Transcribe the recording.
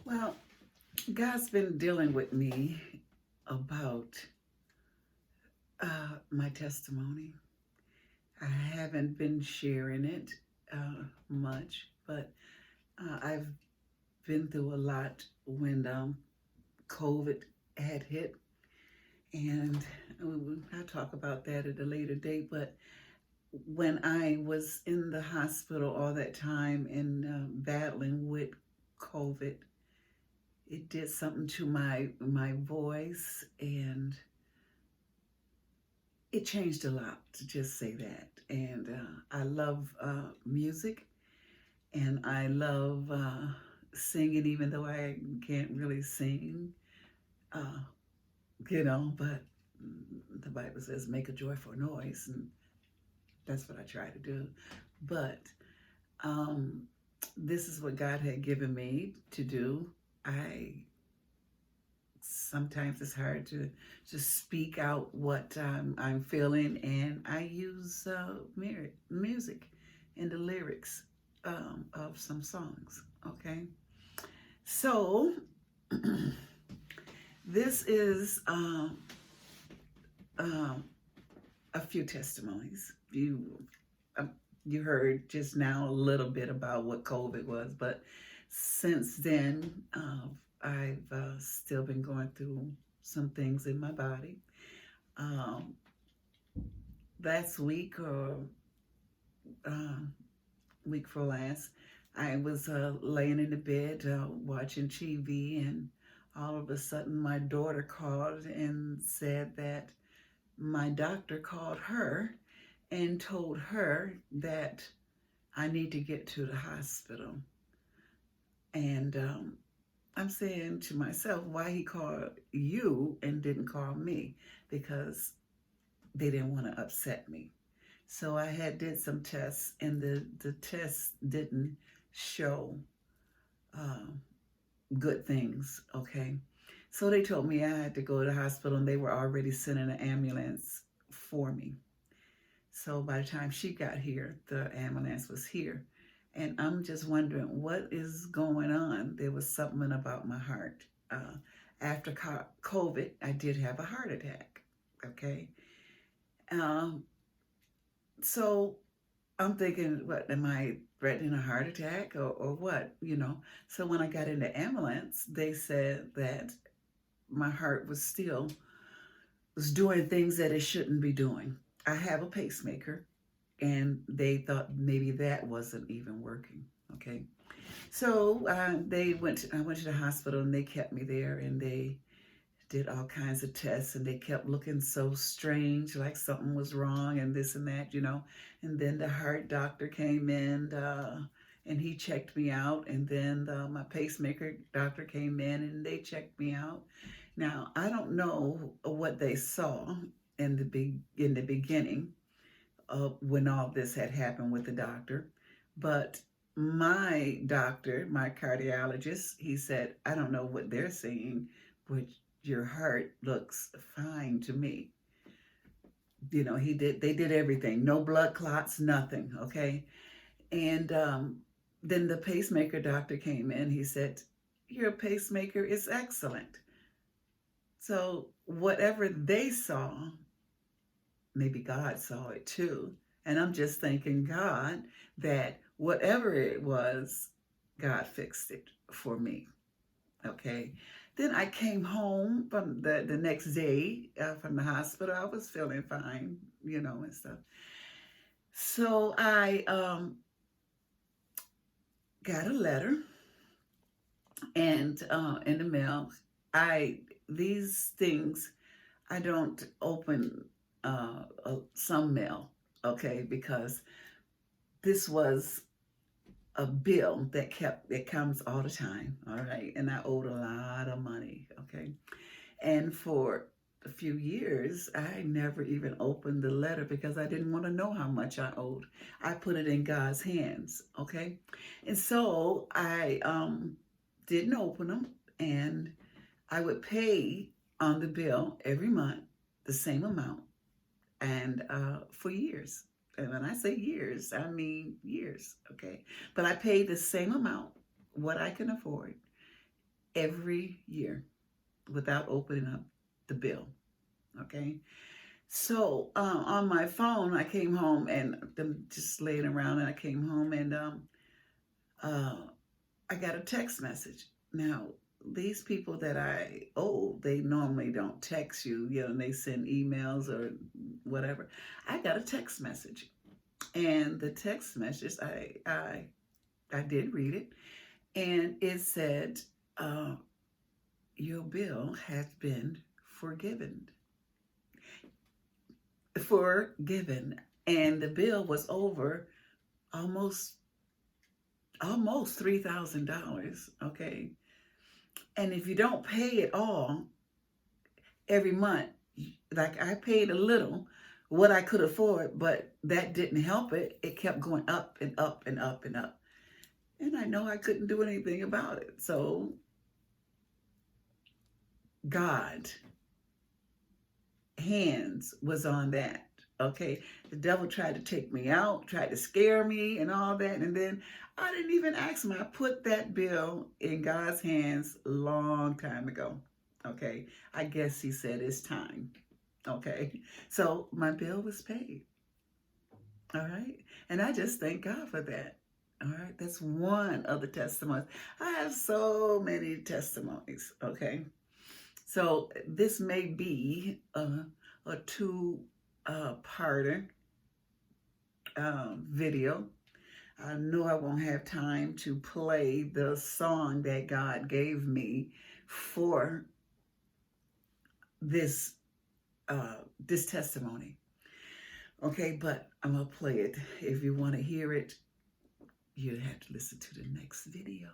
Well, God's been dealing with me about my testimony. I haven't been sharing it much, but I've been through a lot when COVID had hit, and I'll talk about that at a later date. But when I was in the hospital all that time and battling with COVID, it did something to my voice, and it changed a lot, to just say that. And I love music, and I love singing, even though I can't really sing, uh, but the Bible says make a joyful noise, and that's what I try to do. But um, this is what God had given me to do. I Sometimes it's hard to just speak out what I'm feeling, and I use music in the lyrics of some songs. Okay, so this is um, a few testimonies. Um, you heard just now a little bit about what COVID was, but since then, I've still been going through some things in my body. Um, Last week or uh, week for last, I was laying in the bed watching TV, and all of a sudden, my daughter called and said that my doctor called her and told her that I need to get to the hospital. And I'm saying to myself, why he called you and didn't call me? Because they didn't want to upset me. So I had did some tests, and the tests didn't show uh, good things. Okay, so they told me I had to go to the hospital, and they were already sending an ambulance for me. So by the time she got here, the ambulance was here. And I'm just wondering what is going on. There was something about my heart. After COVID, I did have a heart attack. Okay. Um, so I'm thinking, what, am I threatening a heart attack or what? So when I got in the ambulance, they said that my heart was doing things that it shouldn't be doing. I have a pacemaker, and they thought maybe that wasn't even working. Okay, so I went to the hospital, and they kept me there, and they did all kinds of tests, and they kept looking so strange, like something was wrong and this and that. And then the heart doctor came in, and he checked me out, and then my pacemaker doctor came in, and they checked me out. Now I don't know what they saw in the beginning, when all this had happened with the doctor. But my doctor, my cardiologist, he said, I don't know what they're seeing, but your heart looks fine to me. They did everything, no blood clots, nothing. Okay. And then the pacemaker doctor came in. He said, your pacemaker is excellent. So whatever they saw, maybe God saw it too. And I'm just thanking God that whatever it was, God fixed it for me. Okay. Then I came home from the next day from the hospital. I was feeling fine, and stuff. So I got a letter, and in the mail. I These things I don't open some mail, okay, because this was a bill that comes all the time, all right, and I owed a lot of money, okay, and for a few years I never even opened the letter because I didn't want to know how much I owed. I put it in God's hands, okay, and so I didn't open them, and I would pay on the bill every month the same amount, and for years. And when I say years, I mean years, okay? But I paid the same amount, what I can afford, every year without opening up the bill. Okay. So on my phone, I came home and I'm just laying around, and I came home and uh, I got a text message. Now, these people that I owe, they normally don't text you, they send emails or whatever. I got a text message, and the text message, I did read it, and it said, uh, "Your bill has been forgiven, forgiven," and the bill was over almost $3,000. Okay, and if you don't pay it all every month, like I paid a little, what I could afford, but that didn't help it. It kept going up and up and up and up. And I know I couldn't do anything about it. So God hands was on that. Okay. The devil tried to take me out, tried to scare me and all that. And then I didn't even ask him. I put that bill in God's hands a long time ago. Okay. I guess he said it's time. Okay. So my bill was paid. All right. And I just thank God for that. All right. That's one of the testimonies. I have so many testimonies. Okay. So this may be a two-parter video. I know I won't have time to play the song that God gave me for this this testimony. Okay, but I'm gonna play it. If you want to hear it, you have to listen to the next video.